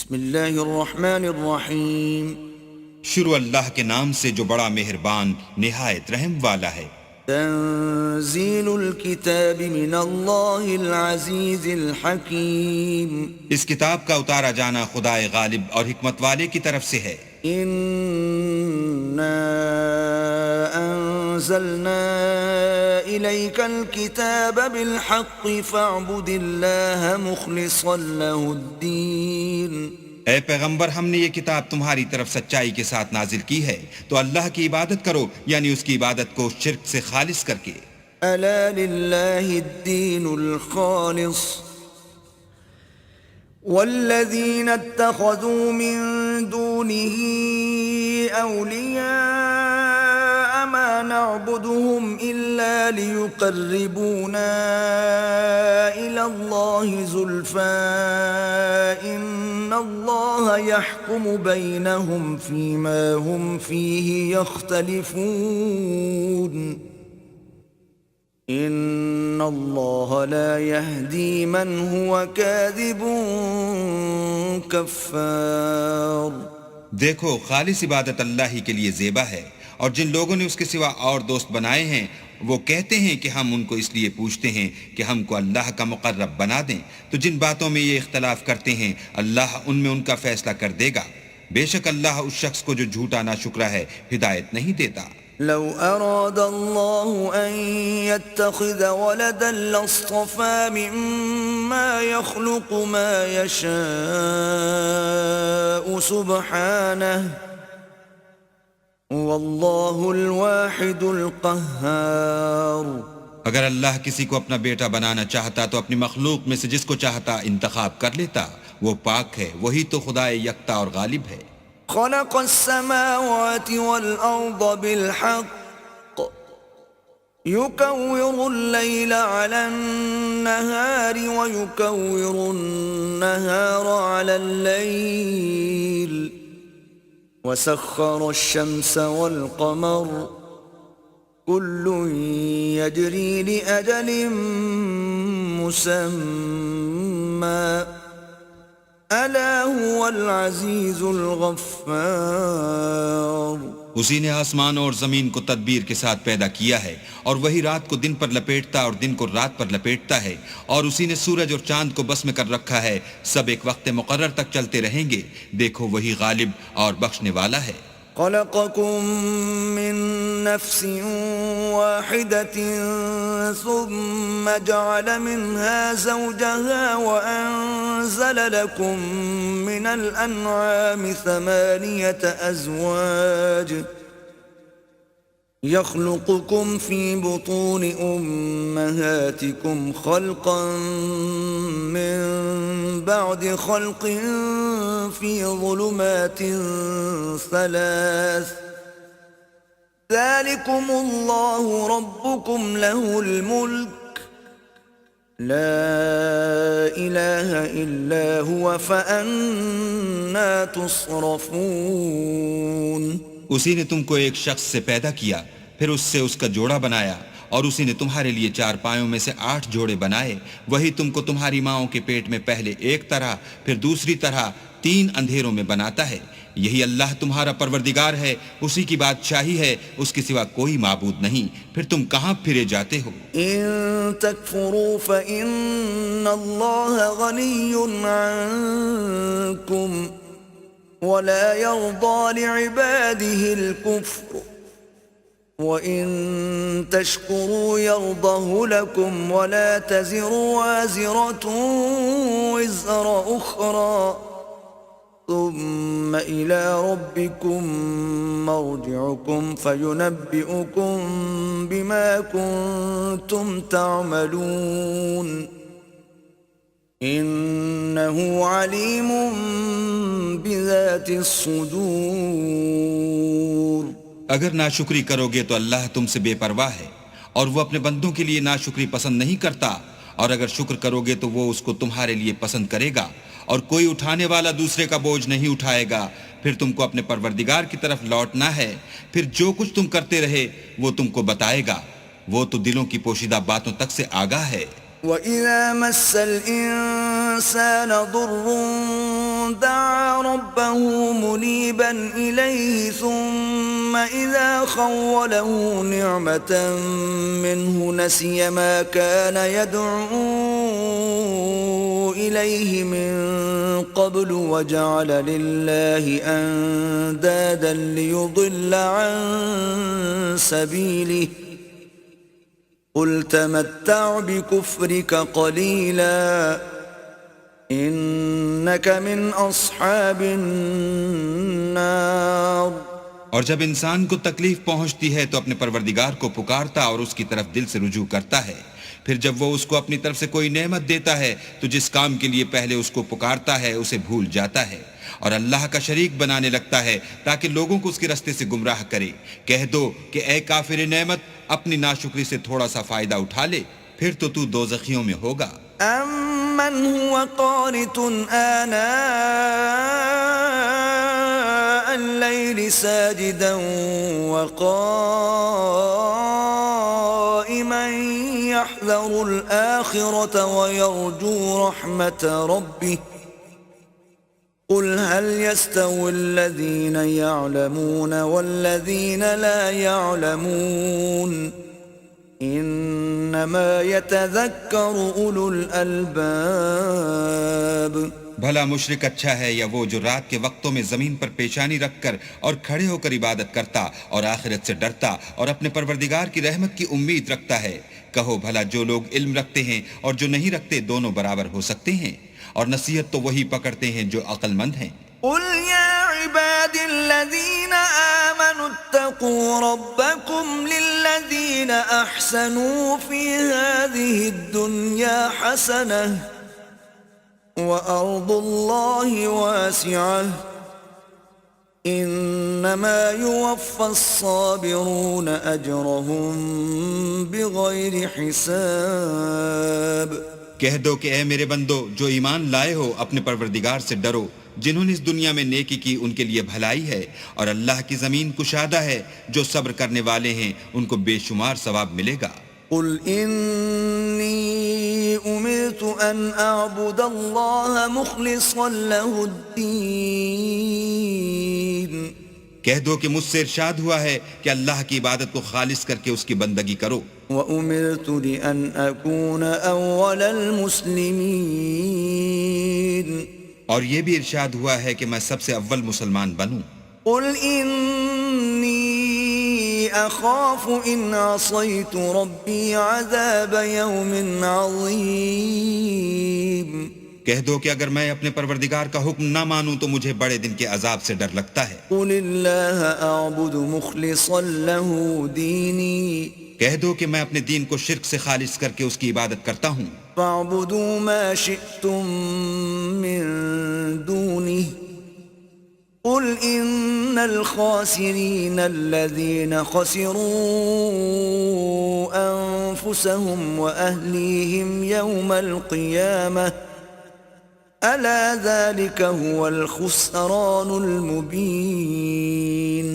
بسم اللہ الرحمن الرحیم. شروع اللہ کے نام سے جو بڑا مہربان نہایت رحم والا ہے. تنزیل الکتاب من اللہ العزیز الحکیم. اس کتاب کا اتارا جانا خدائے غالب اور حکمت والے کی طرف سے ہے. انا انزلنا الیک الکتاب بالحق فاعبد اللہ مخلصا له الدین. اے پیغمبر، ہم نے یہ کتاب تمہاری طرف سچائی کے ساتھ نازل کی ہے، تو اللہ کی عبادت کرو، یعنی اس کی عبادت کو شرک سے خالص کر کے. الا للہ الدین الخالص والذین اتخذوا من دونه اولیاء ما نعبدهم الا ليقربونا الى الله زلفى ان الله يحكم بينهم فيما هم فيه يختلفون ان اللہ لا يهدي من هو كاذب کفار. دیکھو، خالص عبادت اللہ ہی کے لیے زیبا ہے، اور جن لوگوں نے اس کے سوا اور دوست بنائے ہیں وہ کہتے ہیں کہ ہم ان کو اس لیے پوچھتے ہیں کہ ہم کو اللہ کا مقرب بنا دیں، تو جن باتوں میں یہ اختلاف کرتے ہیں اللہ ان میں ان کا فیصلہ کر دے گا. بے شک اللہ اس شخص کو جو جھوٹا ناشکرا ہے ہدایت نہیں دیتا. لو اراد اللہ ان يتخذ ولدا لاصطفى مما يخلق ما يشاء سبحانه واللہ الواحد القہار. اگر اللہ کسی کو اپنا بیٹا بنانا چاہتا تو اپنی مخلوق میں سے جس کو چاہتا انتخاب کر لیتا. وہ پاک ہے، وہی تو خدا یکتا اور غالب ہے. خلق السماوات والأرض بالحق يكور الليل على النهار ويكور النهار على الليل وسخر الشمس والقمر كل يجري لأجل مسمى الا هو العزیز الغفار. اسی نے آسمان اور زمین کو تدبیر کے ساتھ پیدا کیا ہے، اور وہی رات کو دن پر لپیٹتا اور دن کو رات پر لپیٹتا ہے، اور اسی نے سورج اور چاند کو بس میں کر رکھا ہے. سب ایک وقت مقرر تک چلتے رہیں گے. دیکھو، وہی غالب اور بخشنے والا ہے. خلقكم من نفس واحدة ثم جعل منها زوجها وأنزل لكم من الأنعام 8 أزواج يخلقكم في بطون أمهاتكم خلقا من بعد خلق في ظلمات 3 ذلكم الله ربكم له الملك لا إله إلا هو فأنا تصرفون. اسی نے تم کو ایک شخص سے پیدا کیا، پھر اس سے اس کا جوڑا بنایا، اور اسی نے تمہارے لیے 4 پایوں میں سے 8 جوڑے بنائے. وہی تم کو تمہاری ماؤں کے پیٹ میں پہلے ایک طرح پھر دوسری طرح 3 اندھیروں میں بناتا ہے. یہی اللہ تمہارا پروردگار ہے، اسی کی بادشاہی ہے، اس کے سوا کوئی معبود نہیں. پھر تم کہاں پھرے جاتے ہو؟ ان تکفروا فإن اللہ غنی عنکم ولا يرضى لعباده الكفر وَإِن تَشْكُرُوا يَرْضَهُ لَكُمْ وَلَا تَزِرُ وَازِرَةٌ وِزْرَ أُخْرَى ثُمَّ إِلَى رَبِّكُمْ مَرْجِعُكُمْ فَيُنَبِّئُكُمْ بِمَا كُنْتُمْ تَعْمَلُونَ إِنَّهُ عَلِيمٌ بِذَاتِ الصُّدُورِ. اگر ناشکری کرو گے تو اللہ تم سے بے پرواہ ہے، اور وہ اپنے بندوں کے لیے ناشکری پسند نہیں کرتا. اور اگر شکر کرو گے تو وہ اس کو تمہارے لیے پسند کرے گا، اور کوئی اٹھانے والا دوسرے کا بوجھ نہیں اٹھائے گا. پھر تم کو اپنے پروردگار کی طرف لوٹنا ہے، پھر جو کچھ تم کرتے رہے وہ تم کو بتائے گا. وہ تو دلوں کی پوشیدہ باتوں تک سے آگاہ ہے. وَإِذَا مَسَّ الْإِنسَانَ ضُرٌّ دعا ربه منيبا إليه ثم إذا خوله نعمة منه نسي ما كان يدعو إليه من قبل وجعل لله أندادا ليضل عن سبيله قل تمتع بكفرك قليلا إنك من أصحاب النار. اور جب انسان کو تکلیف پہنچتی ہے تو اپنے پروردگار کو پکارتا اور اس کی طرف دل سے رجوع کرتا ہے. پھر جب وہ اس کو اپنی طرف سے کوئی نعمت دیتا ہے تو جس کام کے لیے پہلے اس کو پکارتا ہے اسے بھول جاتا ہے اور اللہ کا شریک بنانے لگتا ہے تاکہ لوگوں کو اس کے راستے سے گمراہ کرے. کہہ دو کہ اے کافر نعمت اپنی ناشکری سے تھوڑا سا فائدہ اٹھا لے پھر تو دوزخیوں میں ہوگا. أَمَّنْ هُوَ قَانِتٌ آنَاءَ اللَّيْلِ سَاجِدًا وَقَائِمًا يَحْذَرُ الْآخِرَةَ وَيَرْجُو رَحْمَةَ رَبِّهِ قُلْ هَلْ يَسْتَوِي الَّذِينَ يَعْلَمُونَ وَالَّذِينَ لَا يَعْلَمُونَ انما يتذكر اولو الالباب. بھلا مشرک اچھا ہے یا وہ جو رات کے وقتوں میں زمین پر پیشانی رکھ کر اور کھڑے ہو کر عبادت کرتا اور آخرت سے ڈرتا اور اپنے پروردگار کی رحمت کی امید رکھتا ہے. کہو بھلا جو لوگ علم رکھتے ہیں اور جو نہیں رکھتے دونوں برابر ہو سکتے ہیں؟ اور نصیحت تو وہی پکڑتے ہیں جو عقل مند ہیں. قل يا عباد الذين آمنوا اتقوا ربكم للذين أحسنوا في هذه الدنيا حسنة وأرض الله واسعة إنما يوفى الصابرون أجرهم بغير حساب. کہہ دو کہ اے میرے بندو جو ایمان لائے ہو اپنے پروردگار سے ڈرو. جنہوں نے اس دنیا میں نیکی کی ان کے لیے بھلائی ہے اور اللہ کی زمین کشادہ ہے. جو صبر کرنے والے ہیں ان کو بے شمار ثواب ملے گا. قل إني أمرت أن أعبد الله مخلصا له الدين. کہہ دو کہ مجھ سے ارشاد ہوا ہے کہ اللہ کی عبادت کو خالص کر کے اس کی بندگی کرو. وَأُمِرْتُ لِأَنْ أَكُونَ أَوَّلَ الْمُسْلِمِينَ. اور یہ بھی ارشاد ہوا ہے کہ میں سب سے اول مسلمان بنوں. قُلْ إِنِّي أَخَافُ إِنْ عَصَيْتُ رَبِّي عَذَابَ يَوْمٍ عَظِيمٍ. کہہ دو کہ اگر میں اپنے پروردگار کا حکم نہ مانوں تو مجھے بڑے دن کے عذاب سے ڈر لگتا ہے. قُلِ اللَّهَ أَعْبُدُ مُخْلِصًا لَهُ دِينِي. کہہ دو کہ میں اپنے دین کو شرک سے خالص کر کے اس کی عبادت کرتا ہوں. فَاعْبُدُوا مَا شِئْتُم مِّن دُونِهِ قُلْ إِنَّ الْخَاسِرِينَ الَّذِينَ خَسِرُوا أَنفُسَهُمْ وَأَهْلِيهِمْ يَوْمَ الْقِيَامَةِ أَلَا ذَلِكَ هُوَ الْخُسْرَانُ الْمُبِينُ.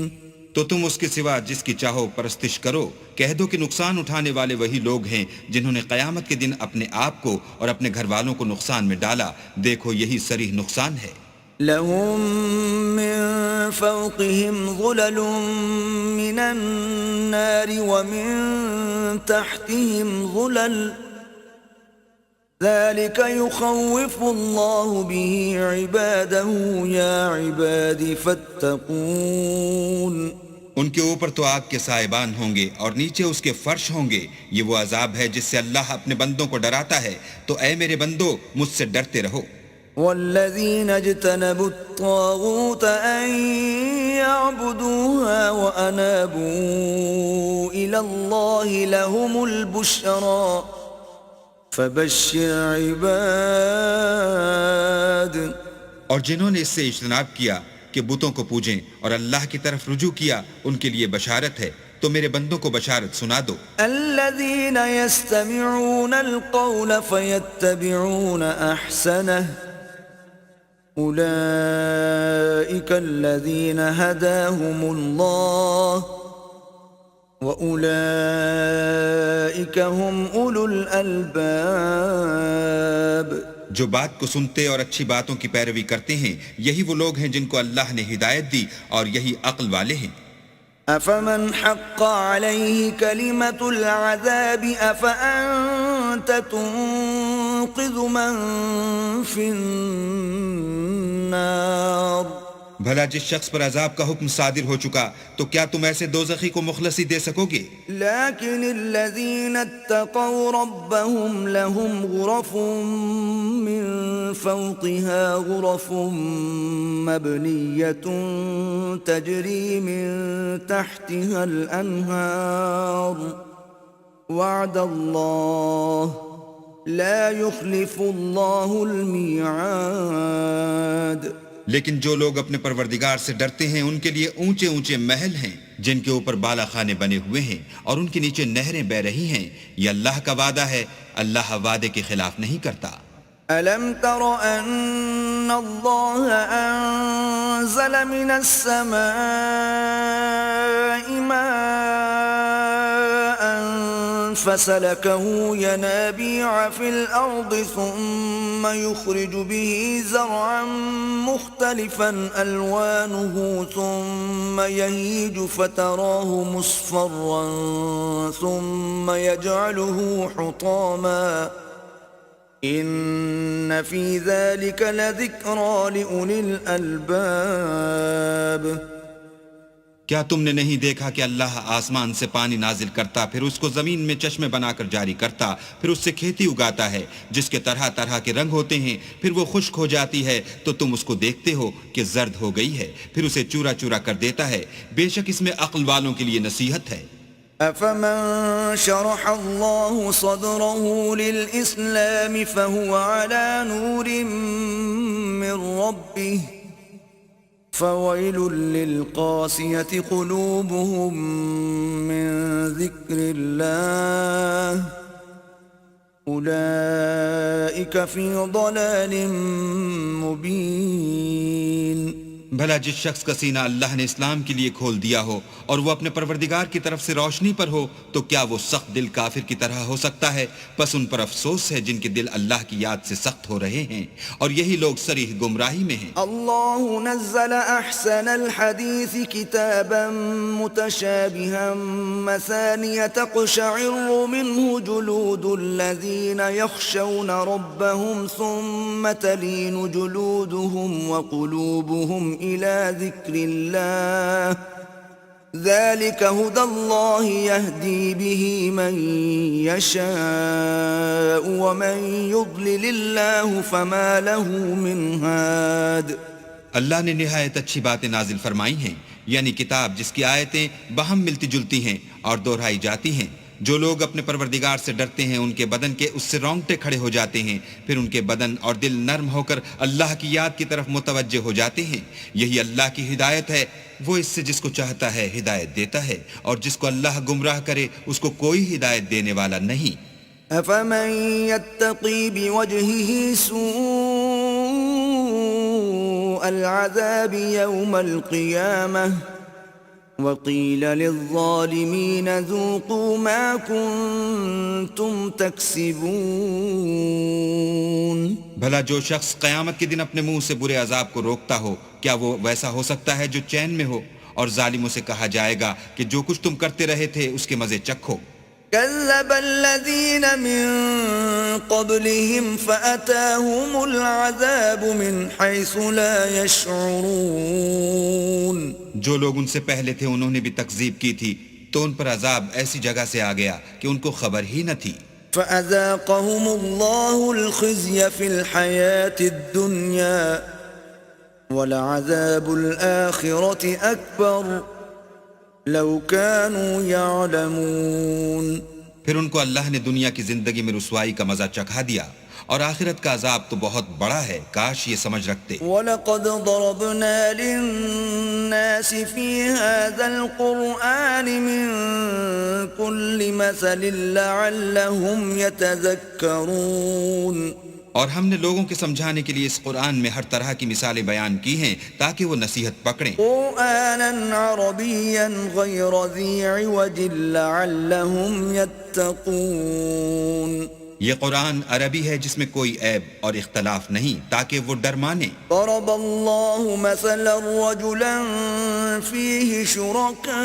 تو تم اس کے سوا جس کی چاہو پرستش کرو. کہہ دو کہ نقصان اٹھانے والے وہی لوگ ہیں جنہوں نے قیامت کے دن اپنے آپ کو اور اپنے گھر والوں کو نقصان میں ڈالا. دیکھو یہی صریح نقصان ہے. لهم من فوقهم ظلل من النار ومن تحتهم ظلل ذلك يخوف الله به عباده يا عباد فاتقون. ان کے اوپر تو آگ کے سائبان ہوں گے اور نیچے اس کے فرش ہوں گے. یہ وہ عذاب ہے جس سے اللہ اپنے بندوں کو ڈراتا ہے. تو اے میرے بندو مجھ سے ڈرتے رہو. والذين اجتنبوا الطاغوت أن يعبدوها وأنابوا إلى الله لهم البشرى فبشر عباد. اور جنہوں نے اس سے اجتناب کیا کہ بتوں کو پوجیں اور اللہ کی طرف رجوع کیا ان کے لیے بشارت ہے. تو میرے بندوں کو بشارت سنا دو. الذين يستمعون القول فيتبعون أحسنه أولئك الذين هداهم الله وأولئك هم أولو الألباب. جو بات کو سنتے اور اچھی باتوں کی پیروی کرتے ہیں یہی وہ لوگ ہیں جن کو اللہ نے ہدایت دی اور یہی عقل والے ہیں۔ أفمن حق عليه كلمة العذاب أفأنت تنقذ من في النار بھلا جس شخص پر عذاب کا حکم صادر ہو چکا تو کیا تم ایسے دوزخی کو مخلصی دے سکو گے؟ لكن الذين اتقوا ربهم لهم غرف من فوقها غرف مبنية تجري من تحتها الأنهار وعد الله لا يخلف الله الميعاد۔ لیکن جو لوگ اپنے پروردگار سے ڈرتے ہیں ان کے لیے اونچے اونچے محل ہیں جن کے اوپر بالا خانے بنے ہوئے ہیں اور ان کے نیچے نہریں بہ رہی ہیں، یہ اللہ کا وعدہ ہے، اللہ وعدے کے خلاف نہیں کرتا۔ أَلَمْ تَرَ أَنَّ اللَّهَ أَنزَلَ مِنَ السَّمَاءِ مَاءً فَسَلَكَهُ يَنَابِيعَ فِي الْأَرْضِ ثُمَّ يُخْرِجُ بِهِ زَرْعًا مُخْتَلِفًا أَلْوَانُهُ ثُمَّ يَهِيجُ فَتَرَاهُ مُصْفَرًّا ثُمَّ يَجْعَلُهُ حُطَامًا إِنَّ فِي ذَلِكَ لَذِكْرَى لِأُولِي الْأَلْبَابِ۔ کیا تم نے نہیں دیکھا کہ اللہ آسمان سے پانی نازل کرتا، پھر اس کو زمین میں چشمے بنا کر جاری کرتا، پھر اس سے کھیتی اگاتا ہے جس کے طرح طرح کے رنگ ہوتے ہیں، پھر وہ خشک ہو جاتی ہے تو تم اس کو دیکھتے ہو کہ زرد ہو گئی ہے، پھر اسے چورا چورا کر دیتا ہے، بے شک اس میں عقل والوں کے لیے نصیحت ہے۔ أَفَمَن شَرَحَ اللَّهُ صَدْرَهُ لِلْإِسْلَامِ فَهُوَ عَلَى نُورٍ مِّن رَّبِّهِ فَوَيْلٌ لِّلْقَاسِيَةِ قُلُوبُهُم مِّن ذِكْرِ اللَّهِ أُولَئِكَ فِي ضَلَالٍ مُّبِينٍ۔ بھلا جس شخص کا سینہ اللہ نے اسلام کے لیے کھول دیا ہو اور وہ اپنے پروردگار کی طرف سے روشنی پر ہو تو کیا وہ سخت دل کافر کی طرح ہو سکتا ہے؟ پس ان پر افسوس ہے جن کے دل اللہ کی یاد سے سخت ہو رہے ہیں اور یہی لوگ صریح گمراہی میں ہیں۔ اللہ نزل احسن الحدیث کتابا متشابها مثانیہ تقشعر منه جلود الذین یخشون ربهم ثم تلین جلودهم وقلوبهم إلى ذكر الله ذلك هدى الله يهدي به من يشاء ومن يضلل الله فما له من هاد۔ اللہ نے نہایت اچھی باتیں نازل فرمائی ہیں، یعنی کتاب جس کی آیتیں باہم ملتی جلتی ہیں اور دہرائی جاتی ہیں۔ جو لوگ اپنے پروردگار سے ڈرتے ہیں ان کے بدن کے اس سے رونگٹے کھڑے ہو جاتے ہیں، پھر ان کے بدن اور دل نرم ہو کر اللہ کی یاد کی طرف متوجہ ہو جاتے ہیں۔ یہی اللہ کی ہدایت ہے، وہ اس سے جس کو چاہتا ہے ہدایت دیتا ہے، اور جس کو اللہ گمراہ کرے اس کو کوئی ہدایت دینے والا نہیں۔ أفمن يتقي بوجهه سوء العذاب يوم القيامة وقيل للظالمين ذوقوا ما كنتم تكسبون۔ بھلا جو شخص قیامت کے دن اپنے منہ سے برے عذاب کو روکتا ہو، کیا وہ ویسا ہو سکتا ہے جو چین میں ہو؟ اور ظالموں سے کہا جائے گا کہ جو کچھ تم کرتے رہے تھے اس کے مزے چکھو۔ كذب الذين من قبلهم فأتاهم العذاب من حيث لا يشعرون۔ جو لوگ ان سے پہلے تھے انہوں نے بھی تکذیب کی تھی تو ان پر عذاب ایسی جگہ سے آ گیا کہ ان کو خبر ہی نہ تھی۔ فأذاقهم الله الخزي في الحياة الدنيا ولعذاب الآخرة أكبر لو كانوا يعلمون۔ پھر ان کو اللہ نے دنیا کی زندگی میں رسوائی کا مزہ چکھا دیا اور آخرت کا عذاب تو بہت بڑا ہے، کاش یہ سمجھ رکھتے۔ وَلَقَدْ ضَرَبْنَا لِلنَّاسِ فِي هَذَا الْقُرْآنِ مِنْ كُلِّ مَثَلٍ لَعَلَّهُمْ يَتَذَكَّرُونَ۔ اور ہم نے لوگوں کے سمجھانے کے لیے اس قرآن میں ہر طرح کی مثالیں بیان کی ہیں تاکہ وہ نصیحت پکڑیں۔ قرآنًا عربيًّا غير ذي عوج لعلهم يتقون۔ یہ قرآن عربی ہے جس میں کوئی عیب اور اختلاف نہیں تاکہ وہ ڈر مانے۔ ضرب الله مثلا رجلا فيه شركاء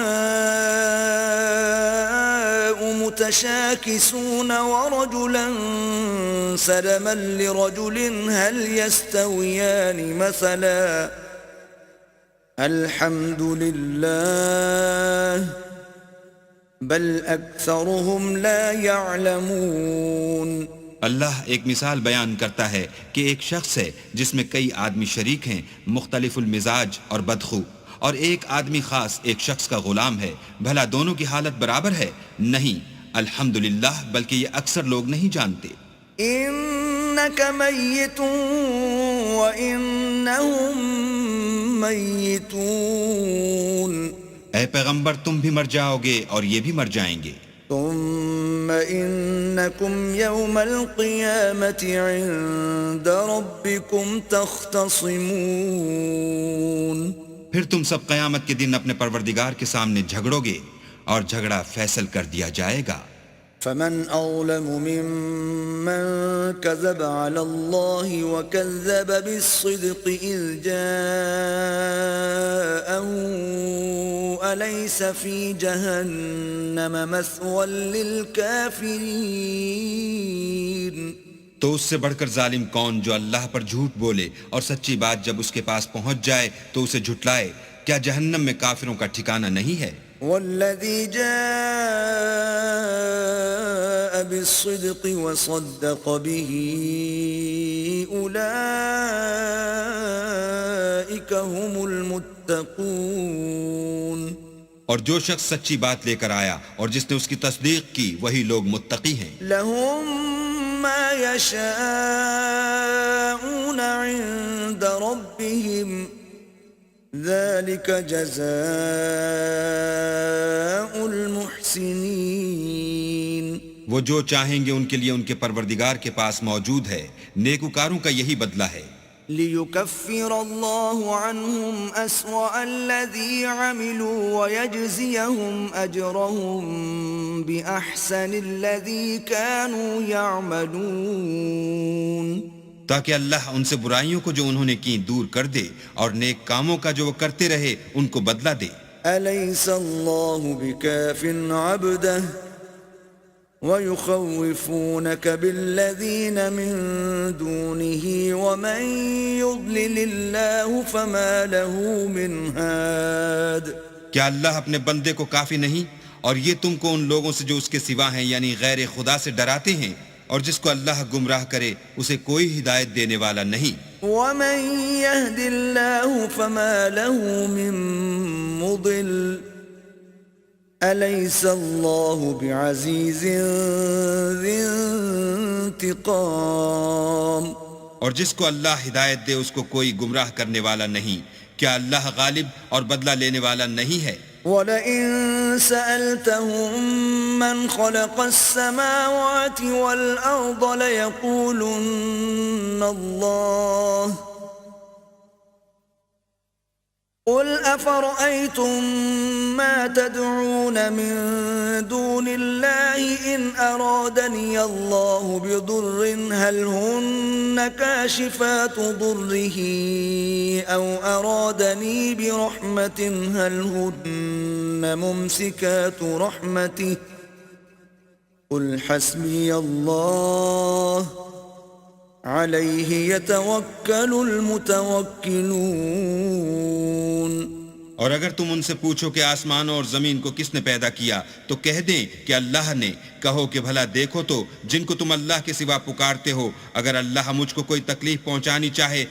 متشاكسون ورجلا سلما لرجل هل يستويان مثلا الحمد لله بل اکثرهم لا يعلمون۔ اللہ ایک مثال بیان کرتا ہے کہ ایک شخص ہے جس میں کئی آدمی شریک ہیں مختلف المزاج اور بدخو، اور ایک آدمی خاص ایک شخص کا غلام ہے، بھلا دونوں کی حالت برابر ہے؟ نہیں، الحمدللہ، بلکہ یہ اکثر لوگ نہیں جانتے۔ انک میت وانہم میتون، اے پیغمبر تم بھی مر جاؤ گے اور یہ بھی مر جائیں گے۔ ثم انکم یوم القیامت عند ربکم تختصمون، پھر تم سب قیامت کے دن اپنے پروردگار کے سامنے جھگڑو گے اور جھگڑا فیصل کر دیا جائے گا۔ فمن اظلم ممن كذب على الله وكذب بالصدق اذ جاءه اليس في جهنم مثوى للكافرين۔ تو اس سے بڑھ کر ظالم کون جو اللہ پر جھوٹ بولے اور سچی بات جب اس کے پاس پہنچ جائے تو اسے جھٹلائے؟ کیا جہنم میں کافروں کا ٹھکانہ نہیں ہے؟ والذي جاء بالصدق وصدق به أولئك هم المتقون، اور جو شخص سچی بات لے کر آیا اور جس نے اس کی تصدیق کی وہی لوگ متقی ہیں۔ لهم ما يشاءون عند ربهم ذلك جزاء المحسنین، وہ جو چاہیں گے ان کے لیے ان کے پروردگار کے پاس موجود ہے، نیکوکاروں کا یہی بدلہ ہے۔ لِيُكَفِّرَ اللَّهُ عَنْهُمْ أَسْوَأَ الَّذِي عَمِلُوا وَيَجْزِيَهُمْ أَجْرَهُمْ بِأَحْسَنِ الَّذِي كَانُوا يَعْمَلُونَ، تاکہ اللہ ان سے برائیوں کو جو انہوں نے کی دور کر دے اور نیک کاموں کا جو وہ کرتے رہے ان کو بدلہ دے۔ أَلَيْسَ اللَّهُ بِكَافٍ عَبْدَهُ وَيُخَوِّفُونَكَ بِالَّذِينَ مِن دُونِهِ وَمَن يُضْلِلِ اللَّهُ فَمَا لَهُ مِنْ هَادٍ۔ کیا اللہ اپنے بندے کو کافی نہیں اور یہ تم کو ان لوگوں سے جو اس کے سوا ہیں یعنی غیر خدا سے ڈراتے ہیں، اور جس کو اللہ گمراہ کرے اسے کوئی ہدایت دینے والا نہیں۔ وَمَن يَهْدِ اللَّهُ فَمَا لَهُ مِن مُضِلٍّ أَلَيْسَ اللَّهُ بِعَزِيزٍ ذِي انتقام، اور جس کو اللہ ہدایت دے اس کو کوئی گمراہ کرنے والا نہیں۔ کیا اللہ غالب اور بدلہ لینے والا نہیں ہے؟ وَلَئِن سَأَلْتَهُم مَّنْ خَلَقَ السَّمَاوَاتِ وَالْأَرْضَ لَيَقُولُنَّ اللَّهُ قُلْ أَفَرَأَيْتُم مَّا تَدْعُونَ مِن دُونِ اللَّهِ إِنْ أَرَادَنِيَ اللَّهُ بِضُرٍّ هَلْ هُنَّ كَاشِفَاتُ ضُرِّهِ أَوْ أَرَادَنِي بِرَحْمَةٍ هَلْ هُنَّ مُمْسِكَاتُ رَحْمَتِهِ قُلْ حَسْبِيَ اللَّهُ عَلَيْهِ يَتَوَكَّلُ الْمُتَوَكِّلُونَ۔ اور اگر تم ان سے پوچھو کہ آسمانوں اور زمین کو کس نے پیدا کیا تو کہہ دیں کہ اللہ نے۔ کہو کہ بھلا دیکھو تو جن کو تم اللہ کے سوا پکارتے ہو، اگر اللہ مجھ کو کوئی تکلیف پہنچانی چاہے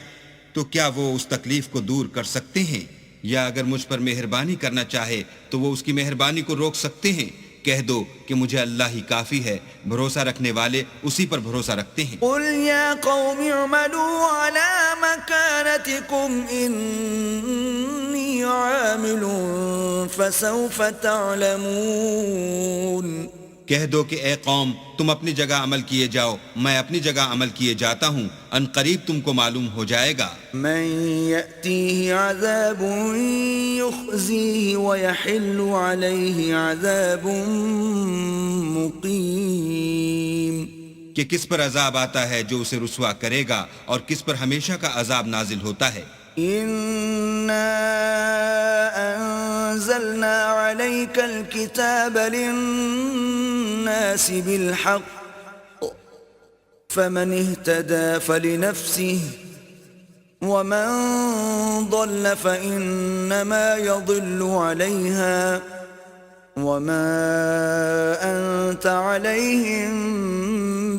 تو کیا وہ اس تکلیف کو دور کر سکتے ہیں؟ یا اگر مجھ پر مہربانی کرنا چاہے تو وہ اس کی مہربانی کو روک سکتے ہیں؟ کہہ دو کہ مجھے اللہ ہی کافی ہے، بھروسہ رکھنے والے اسی پر بھروسہ رکھتے ہیں۔ قُلْ يَا قَوْمِ اعْمَلُوا عَلَى مَكَانَتِكُمْ إِنِّي عَامِلٌ فَسَوْفَ تَعْلَمُونَ۔ کہہ دو کہ اے قوم تم اپنی جگہ عمل کیے جاؤ، میں اپنی جگہ عمل کیے جاتا ہوں، ان قریب تم کو معلوم ہو جائے گا۔ من يأتيه عذاب يخزيه ويحل عليه عذاب مقيم۔ کہ کس پر عذاب آتا ہے جو اسے رسوا کرے گا اور کس پر ہمیشہ کا عذاب نازل ہوتا ہے. إنا أنزلنا عليك الكتاب للناس بالحق فمن اهتدى فلنفسه ومن ضل فإنما يضل عليها وما أنت عليهم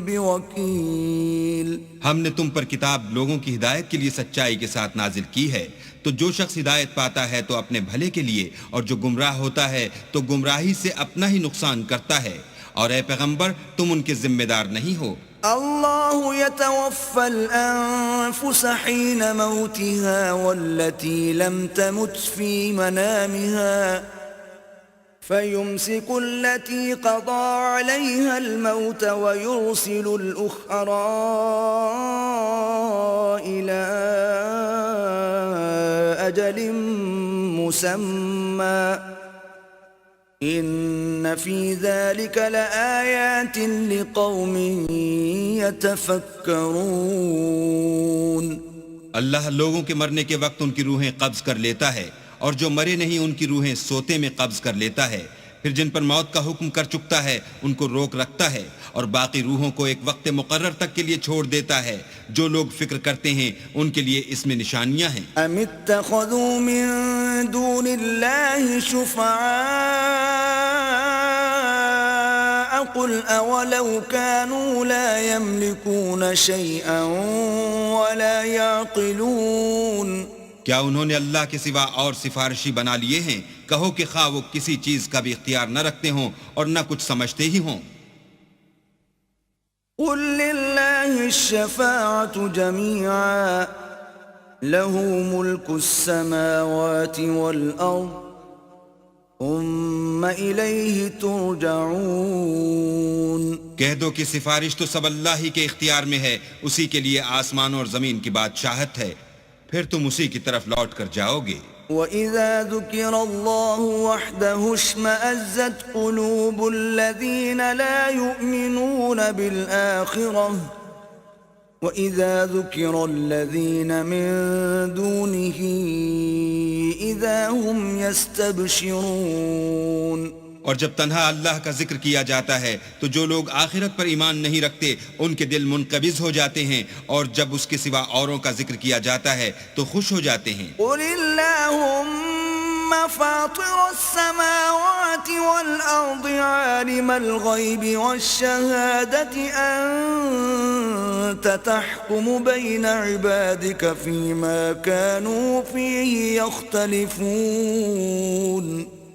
بوكيل. ہم نے تم پر کتاب لوگوں کی ہدایت کے لیے سچائی کے ساتھ نازل کی ہے، تو جو شخص ہدایت پاتا ہے تو اپنے بھلے کے لیے، اور جو گمراہ ہوتا ہے تو گمراہی سے اپنا ہی نقصان کرتا ہے، اور اے پیغمبر تم ان کے ذمہ دار نہیں ہو. الله يتوفى الأنفس حين موتها والتي لم تمت في منامها فيمسك التي قضى عليها الموت ويرسل الأخرى إلى أجل مسمى إن في ذلك لآيات لقوم يتفكرون. اللہ لوگوں کے مرنے کے وقت ان کی روحیں قبض کر لیتا ہے، اور جو مرے نہیں ان کی روحیں سوتے میں قبض کر لیتا ہے، پھر جن پر موت کا حکم کر چکتا ہے ان کو روک رکھتا ہے، اور باقی روحوں کو ایک وقت مقرر تک کے لیے چھوڑ دیتا ہے. جو لوگ فکر کرتے ہیں ان کے لیے اس میں نشانیاں ہیں. ام اتخذوا من دون الله شفعاء قل اولو كانوا لا يملكون شيئا ولا يعقلون. کیا انہوں نے اللہ کے سوا اور سفارشی بنا لیے ہیں؟ کہو کہ خواہ وہ کسی چیز کا بھی اختیار نہ رکھتے ہوں اور نہ کچھ سمجھتے ہی ہوں. قل لله الشفاعة جميعا له ملك السماوات والأرض ثم إليه ترجعون. کہہ دو کہ سفارش تو سب اللہ ہی کے اختیار میں ہے، اسی کے لیے آسمان اور زمین کی بادشاہت ہے، پھر تم اسی کی طرف لوٹ کر جاؤ گے. وَإِذَا ذُكِرَ اللَّهُ وَحْدَهُ اشْمَأَزَّتْ قُلُوبُ الَّذِينَ لَا يُؤْمِنُونَ بِالْآخِرَةِ وَإِذَا ذُكِرَ الَّذِينَ مِن دُونِهِ إِذَا هُمْ يَسْتَبْشِرُونَ. اور جب تنہا اللہ کا ذکر کیا جاتا ہے تو جو لوگ آخرت پر ایمان نہیں رکھتے ان کے دل منقبض ہو جاتے ہیں، اور جب اس کے سوا اوروں کا ذکر کیا جاتا ہے تو خوش ہو جاتے ہیں. قُلِ اللَّهُمَّ فَاطِرَ السَّمَاوَاتِ وَالْأَرْضِ عَالِمَ الْغَيْبِ وَالشَّهَادَةِ أَنْتَ تَحْكُمُ بَيْنَ عِبَادِكَ فِيمَا كَانُوا فِيهِ يَخْتَلِفُونَ.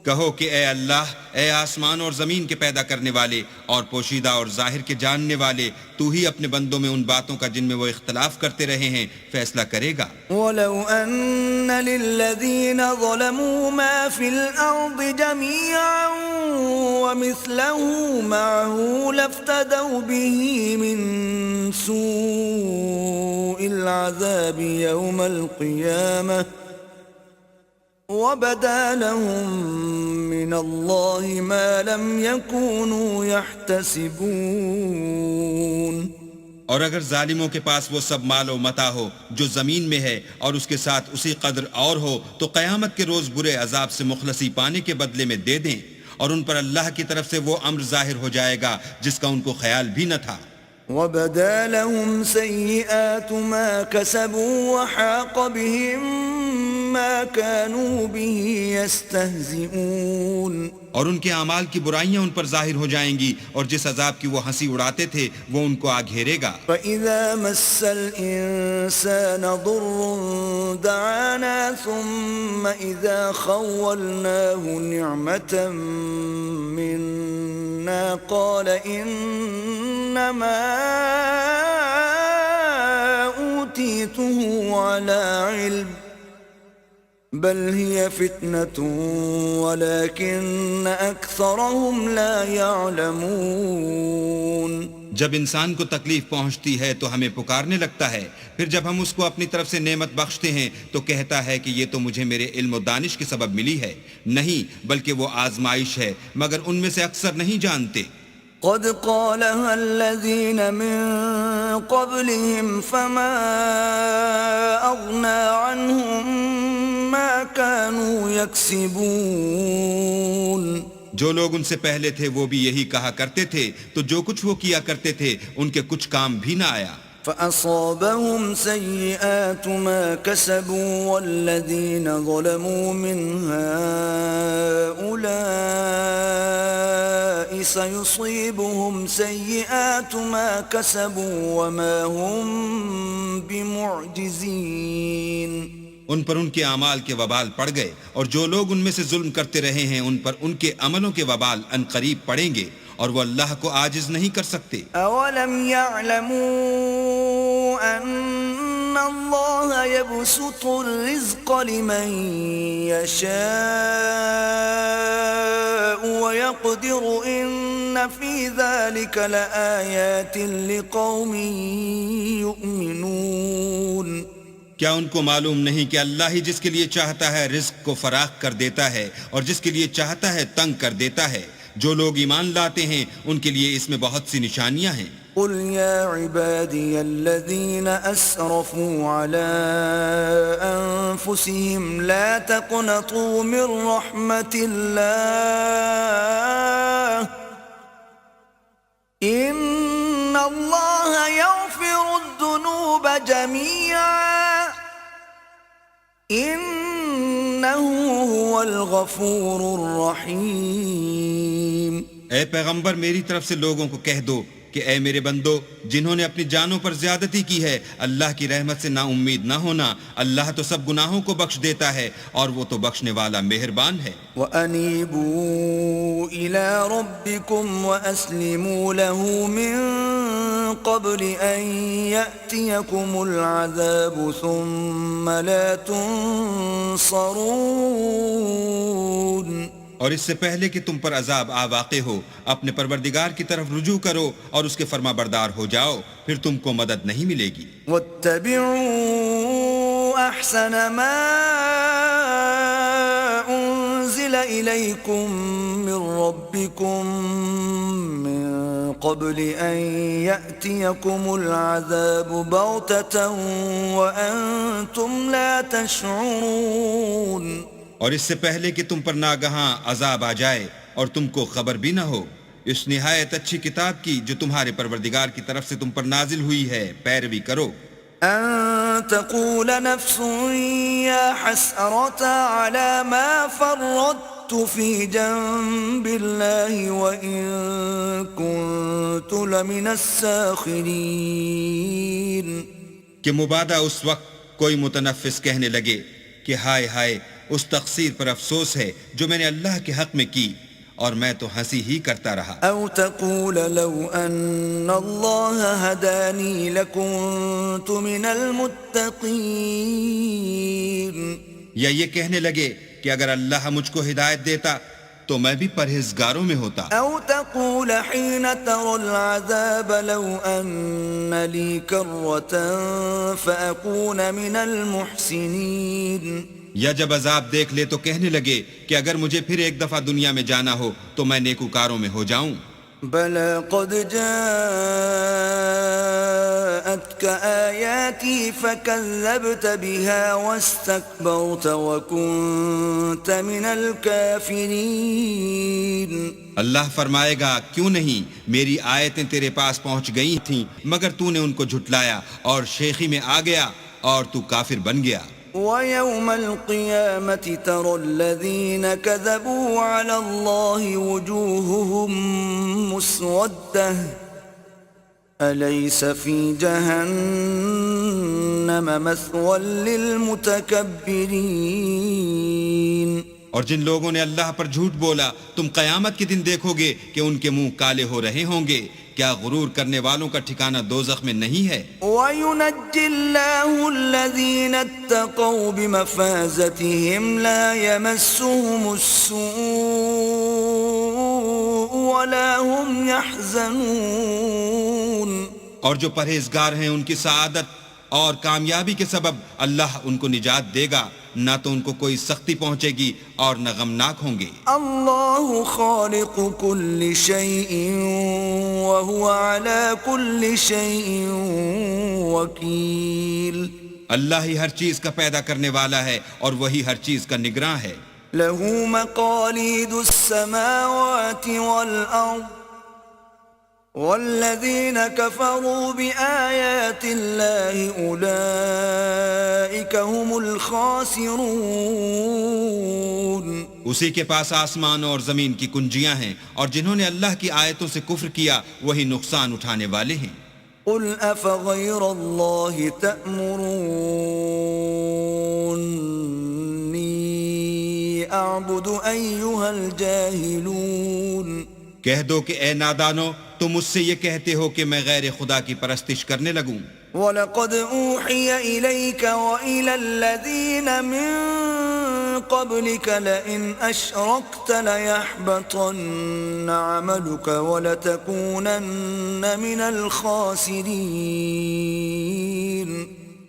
کہو کہ اے اللہ، اے آسمان اور زمین کے پیدا کرنے والے اور پوشیدہ اور ظاہر کے جاننے والے، تو ہی اپنے بندوں میں ان باتوں کا جن میں وہ اختلاف کرتے رہے ہیں فیصلہ کرے گا. وَلَوْ أَنَّ لِلَّذِينَ ظَلَمُوا مَا فِي الْأَرْضِ جَمِيعًا وَمِثْلَهُ مَعَهُ لَافْتَدَوْا بِهِ مِنْ سُوءِ الْعَذَابِ يَوْمَ الْقِيَامَةِ وَبَدَا لَهُم مِّنَ اللَّهِ مَا لَمْ يَكُونُوا يَحْتَسِبُونَ. اور اگر ظالموں کے پاس وہ سب مال و متاع ہو جو زمین میں ہے اور اس کے ساتھ اسی قدر اور ہو تو قیامت کے روز برے عذاب سے مخلصی پانے کے بدلے میں دے دیں، اور ان پر اللہ کی طرف سے وہ امر ظاہر ہو جائے گا جس کا ان کو خیال بھی نہ تھا. وَبَدَا لَهُمْ سَيِّئَاتُ مَا كَسَبُوا وَحَاقَ بِهِمْ مَا كَانُوا بِهِ يَسْتَهْزِئُونَ. اور ان کے اعمال کی برائیاں ان پر ظاہر ہو جائیں گی، اور جس عذاب کی وہ ہنسی اڑاتے تھے وہ ان کو آ گھیرے گا. فَإِذَا مَسَّ الْإِنسَانَ ضُرٌّ دَعَانَا ثُمَّ إِذَا خَوَّلْنَاهُ نِعْمَةً مِنَّا قَالَ إِنَّمَا أُوتِيتُهُ عَلَى عِلْمٍ بل هي فتنة ولكن أكثرهم لا يعلمون. جب انسان کو تکلیف پہنچتی ہے تو ہمیں پکارنے لگتا ہے، پھر جب ہم اس کو اپنی طرف سے نعمت بخشتے ہیں تو کہتا ہے کہ یہ تو مجھے میرے علم و دانش کے سبب ملی ہے. نہیں، بلکہ وہ آزمائش ہے، مگر ان میں سے اکثر نہیں جانتے. قد قالها الذين من قبلهم فما أغنى عنهم ما كانوا يكسبون. جو لوگ ان سے پہلے تھے وہ بھی یہی کہا کرتے تھے، تو جو کچھ وہ کیا کرتے تھے ان کے کچھ کام بھی نہ آیا. فأصابهم سيئات ما كسبوا والذين ظلموا من هؤلاء سيصيبهم سيئات ما كسبوا وما هم بمعجزين. ان پر ان کے اعمال کے وبال پڑ گئے، اور جو لوگ ان میں سے ظلم کرتے رہے ہیں ان پر ان کے عملوں کے وبال ان قریب پڑیں گے، اور وہ اللہ کو عاجز نہیں کر سکتے. اولم يعلموا ان الله يبسط الرزق لمن يشاء ويقدر ان في ذلك لآيات لقوم يؤمنون. کیا ان کو معلوم نہیں کہ اللہ ہی جس کے لیے چاہتا ہے رزق کو فراخ کر دیتا ہے اور جس کے لیے چاہتا ہے تنگ کر دیتا ہے؟ جو لوگ ایمان لاتے ہیں ان کے لیے اس میں بہت سی نشانیاں ہیں. قل يا عبادي الذين أسرفوا على أنفسهم لا تقنطوا من رحمة الله إن الله يغفر الذنوب جميعا إنه هو الغفور الرحيم. اے پیغمبر میری طرف سے لوگوں کو کہہ دو کہ اے میرے بندو، جنہوں نے اپنی جانوں پر زیادتی کی ہے اللہ کی رحمت سے نا امید نہ ہونا. اللہ تو سب گناہوں کو بخش دیتا ہے اور وہ تو بخشنے والا مہربان ہے. وَأَنِيبُوا إِلَىٰ رَبِّكُمْ وَأَسْلِمُوا لَهُ مِن قَبْلِ أَن يَأْتِيَكُمُ الْعَذَابُ ثُمَّ لَا تُنصَرُونَ. اور اس سے پہلے کہ تم پر عذاب آ واقع ہو اپنے پروردگار کی طرف رجوع کرو اور اس کے فرما بردار ہو جاؤ، پھر تم کو مدد نہیں ملے گی. وَاتَّبِعُوا أَحْسَنَ مَا أُنزِلَ إِلَيْكُم مِّن رَّبِّكُم مِّن قَبْلِ أَن يَأْتِيَكُمُ الْعَذَابُ بَغْتَةً وَأَنتُمْ لَا تَشْعُرُونَ. اور اس سے پہلے کہ تم پر ناگہاں عذاب آ جائے اور تم کو خبر بھی نہ ہو، اس نہایت اچھی کتاب کی جو تمہارے پروردگار کی طرف سے تم پر نازل ہوئی ہے پیروی کرو. أن تقول نفس يا حسرة على ما فرطت في جنب الله وإن كنت لمن الساخرين. کہ مبادہ اس وقت کوئی متنفس کہنے لگے کہ ہائے ہائے، اس تقصیر پر افسوس ہے جو میں نے اللہ کے حق میں کی، اور میں تو ہنسی ہی کرتا رہا. أو تقول لو أن الله هداني لكنت من المتقين. یا یہ کہنے لگے کہ اگر اللہ مجھ کو ہدایت دیتا تو میں بھی پرہیزگاروں میں ہوتا. أو تقول حين ترى العذاب لو أن لي كرة فأكون من المحسنين. یا جب عذاب دیکھ لے تو کہنے لگے کہ اگر مجھے پھر ایک دفعہ دنیا میں جانا ہو تو میں نیکوکاروں میں ہو جاؤں. بلى قد جاءتك آياتي فكذبت بها واستكبرت وكنت من الكافرين. اللہ فرمائے گا کیوں نہیں، میری آیتیں تیرے پاس پہنچ گئی تھیں مگر تو نے ان کو جھٹلایا اور شیخی میں آ گیا اور تو کافر بن گیا. ويوم القيامة ترى الذين كذبوا على الله وجوههم مسودة أليس في جهنم مثوى للمتكبرين. اور جن لوگوں نے اللہ پر جھوٹ بولا تم قیامت کے دن دیکھو گے کہ ان کے منہ کالے ہو رہے ہوں گے. کیا غرور کرنے والوں کا ٹھکانہ دوزخ میں نہیں ہے؟ وَيُنَجِّي اللَّهُ الَّذِينَ اتَّقَوْا بِمَفَازَتِهِمْ لَا يَمَسُّهُمُ السُّوءُ وَلَا هُمْ يَحْزَنُونَ. اور جو پرہیزگار ہیں ان کی سعادت اور کامیابی کے سبب اللہ ان کو نجات دے گا، نہ تو ان کو کوئی سختی پہنچے گی اور نہ غمناک ہوں گے۔ اللہ خالق كل شيء وهو على كل شيء وكيل۔ اللہ ہی ہر چیز کا پیدا کرنے والا ہے اور وہی ہر چیز کا نگراں ہے۔ له مقاليد السماوات والأرض والذين كفروا بآيات الله أولئك هم الخاسرون۔ اسی کے پاس آسمان اور زمین کی کنجیاں ہیں، اور جنہوں نے اللہ کی آیتوں سے کفر کیا وہی نقصان اٹھانے والے ہیں۔ قل أفغير الله تأمروني أعبد أيها الجاهلون۔ کہہ دو کہ اے نادانو، تم مجھ سے یہ کہتے ہو کہ میں غیر خدا کی پرستش کرنے لگوں۔ وَلَقَدْ أُوحِيَ إِلَيْكَ وَإِلَى الَّذِينَ مِن قَبْلِكَ لَئِنْ أَشْرَكْتَ لَيَحْبَطَنَّ عَمَلُكَ وَلَتَكُونَنَّ مِنَ الْخَاسِرِينَ۔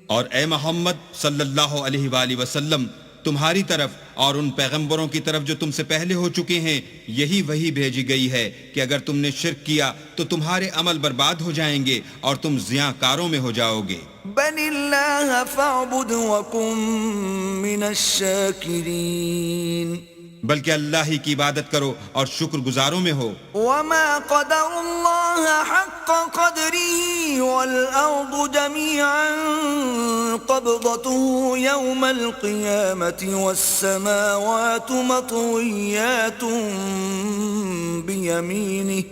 اور اے محمد صلی اللہ علیہ وآلہ وسلم، تمہاری طرف اور ان پیغمبروں کی طرف جو تم سے پہلے ہو چکے ہیں یہی وہی بھیجی گئی ہے کہ اگر تم نے شرک کیا تو تمہارے عمل برباد ہو جائیں گے اور تم زیاں کاروں میں ہو جاؤ گے۔ بل اللہ فاعبد وکن من الشاکرین، بلکہ اللہ ہی کی عبادت کرو اور شکر گزاروں میں ہو۔ وما قدر اللہ حق قدره والارض جميعا قبضته يوم القيامة والسماوات مطويات بيمينه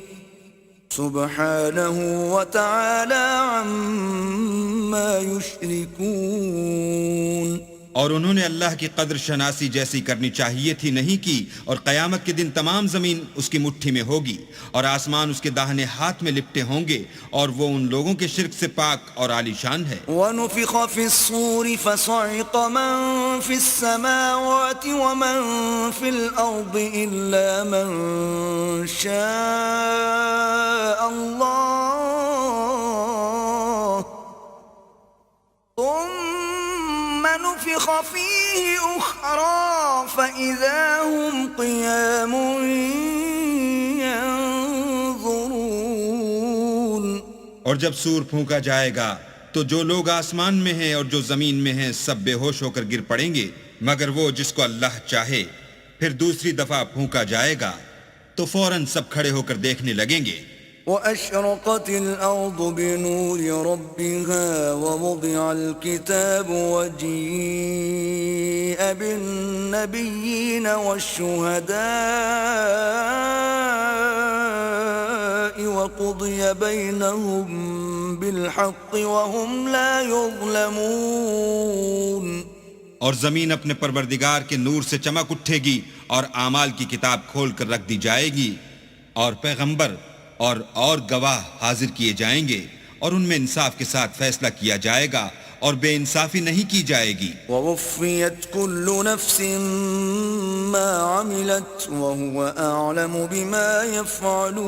سبحانه وتعالى عما يشركون۔ اور انہوں نے اللہ کی قدر شناسی جیسی کرنی چاہیے تھی نہیں کی، اور قیامت کے دن تمام زمین اس کی مٹھی میں ہوگی اور آسمان اس کے داہنے ہاتھ میں لپٹے ہوں گے، اور وہ ان لوگوں کے شرک سے پاک اور عالی شان ہے۔ وَنُفِخَ فِي الصُّورِ فَصَعِقَ مَن فِي السَّمَاوَاتِ وَمَن فِي الْأَرْضِ إِلَّا مَن شَاءَ اللَّهُ ثُمَّ نُفِخَ فِيهِ أُخْرَى فَإِذَا هُمْ قِيَامٌ يَنظُرُونَ۔ اور جب سور پھونکا جائے گا تو جو لوگ آسمان میں ہیں اور جو زمین میں ہیں سب بے ہوش ہو کر گر پڑیں گے، مگر وہ جس کو اللہ چاہے۔ پھر دوسری دفعہ پھونکا جائے گا تو فوراً سب کھڑے ہو کر دیکھنے لگیں گے۔ وَأَشْرَقَتِ الْأَرْضُ بِنُورِ رَبِّهَا وَوُضِعَ الْكِتَابُ وَجِيءَ بِالنَّبِيِّينَ وَالشُّهَدَاءِ وَقُضِيَ بَيْنَهُم بِالْحَقِّ وَهُمْ لَا يُظْلَمُونَ۔ اور زمین اپنے پروردگار کے نور سے چمک اٹھے گی اور اعمال کی کتاب کھول کر رکھ دی جائے گی، اور پیغمبر اور گواہ حاضر کیے جائیں گے، اور ان میں انصاف کے ساتھ فیصلہ کیا جائے گا اور بے انصافی نہیں کی جائے گی۔ وَوُفِّيَتْ كُلُّ نَفْسٍ مَّا عَمِلَتْ وَهُوَ أَعْلَمُ بِمَا يَفْعَلُونَ۔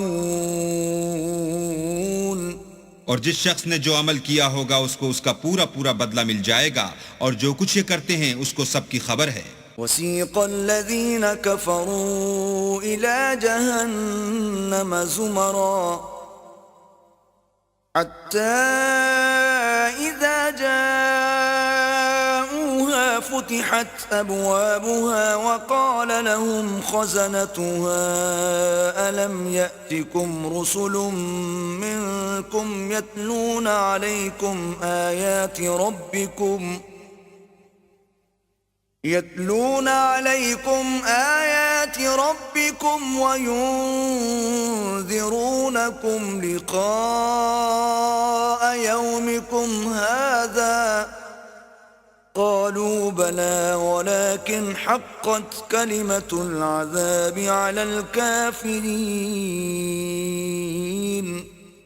اور جس شخص نے جو عمل کیا ہوگا اس کو اس کا پورا پورا بدلہ مل جائے گا، اور جو کچھ یہ کرتے ہیں اس کو سب کی خبر ہے۔ وَسِيقَ الَّذِينَ كَفَرُوا إِلَى جَهَنَّمَ زُمَرًا حَتَّى إِذَا جَاءُوهَا فُتِحَتْ أَبْوَابُهَا وَقَالَ لَهُمْ خَزَنَتُهَا أَلَمْ يَأْتِكُمْ رُسُلٌ مِّنكُمْ يَتْلُونَ عَلَيْكُمْ آيَاتِ رَبِّكُمْ وَيُنذِرُونَكُمْ لِقَاءَ يَوْمِكُمْ هَذَا قَالُوا بَلَى وَلَكِنْ حَقَّتْ كَلِمَةُ الْعَذَابِ عَلَى الْكَافِرِينَ۔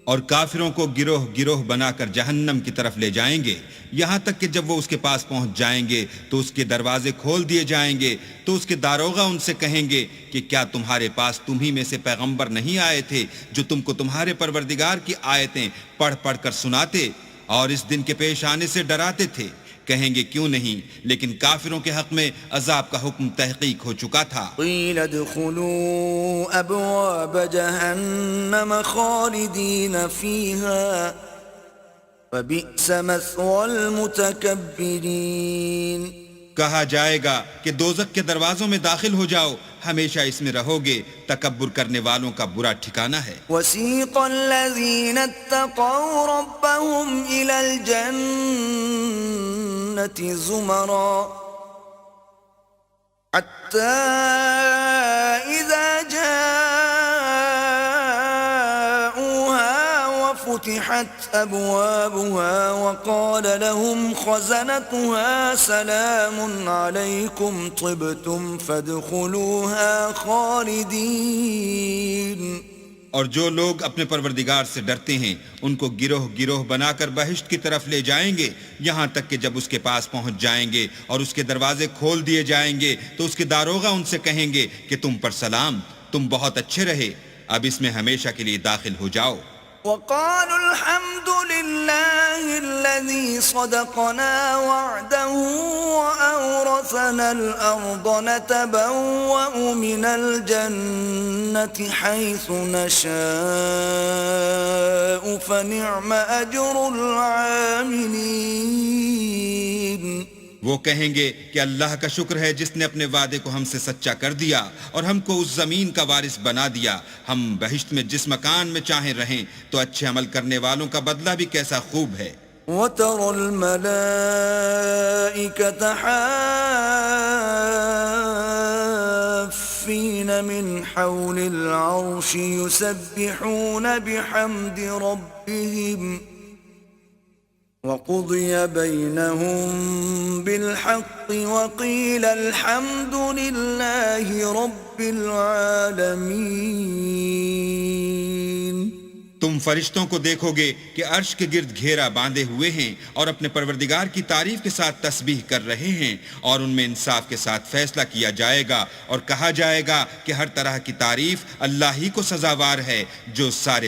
اور کافروں کو گروہ گروہ بنا کر جہنم کی طرف لے جائیں گے، یہاں تک کہ جب وہ اس کے پاس پہنچ جائیں گے تو اس کے دروازے کھول دیے جائیں گے، تو اس کے داروغہ ان سے کہیں گے کہ کیا تمہارے پاس تمہیں میں سے پیغمبر نہیں آئے تھے جو تم کو تمہارے پروردگار کی آیتیں پڑھ پڑھ کر سناتے؟ اور اس دن کے پیش آنے سے ڈراتے تھے. کہیں گے کیوں نہیں, لیکن کافروں کے حق میں عذاب کا حکم تحقیق ہو چکا تھا. قیل ادخلوا ابواب جہنم خالدین فیہا فبئس مثوى المتکبرین. کہا جائے گا کہ دوزخ کے دروازوں میں داخل ہو جاؤ, ہمیشہ اس میں رہو گے, تکبر کرنے والوں کا برا ٹھکانہ ہے. وسیق الذین اتقوا ربهم الى الجنة زمرا حتى اذا جاءوها وفتحت ابوابها وقال لهم خزنتها سلام عليكم طبتم فادخلوها خالدين. اور جو لوگ اپنے پروردگار سے ڈرتے ہیں ان کو گروہ گروہ بنا کر بہشت کی طرف لے جائیں گے, یہاں تک کہ جب اس کے پاس پہنچ جائیں گے اور اس کے دروازے کھول دیے جائیں گے تو اس کے داروغہ ان سے کہیں گے کہ تم پر سلام, تم بہت اچھے رہے, اب اس میں ہمیشہ کے لیے داخل ہو جاؤ. وقالوا الحمد لله الذي صدقنا وعده وأورثنا الأرض نتبوأ من الجنة حيث نشاء فنعم أجر العاملين. وہ کہیں گے کہ اللہ کا شکر ہے جس نے اپنے وعدے کو ہم سے سچا کر دیا اور ہم کو اس زمین کا وارث بنا دیا. ہم بہشت میں جس مکان میں چاہیں رہیں, تو اچھے عمل کرنے والوں کا بدلہ بھی کیسا خوب ہے. وَتَرَى الْمَلَائِكَةَ حَافِّينَ مِنْ حَوْلِ الْعَرْشِ يُسَبِّحُونَ بِحَمْدِ رَبِّهِمْ وَقُضِيَ بَيْنَهُم بِالْحَقِّ وَقِيلَ الْحَمْدُ لِلَّهِ رَبِّ الْعَالَمِينَ. تم فرشتوں کو دیکھو گے کہ عرش کے گرد گھیرا باندھے ہوئے ہیں اور اپنے پروردگار کی تعریف کے ساتھ تسبیح کر رہے ہیں, اور ان میں انصاف کے ساتھ فیصلہ کیا جائے گا اور کہا جائے گا کہ ہر طرح کی تعریف اللہ ہی کو سزاوار ہے جو سارے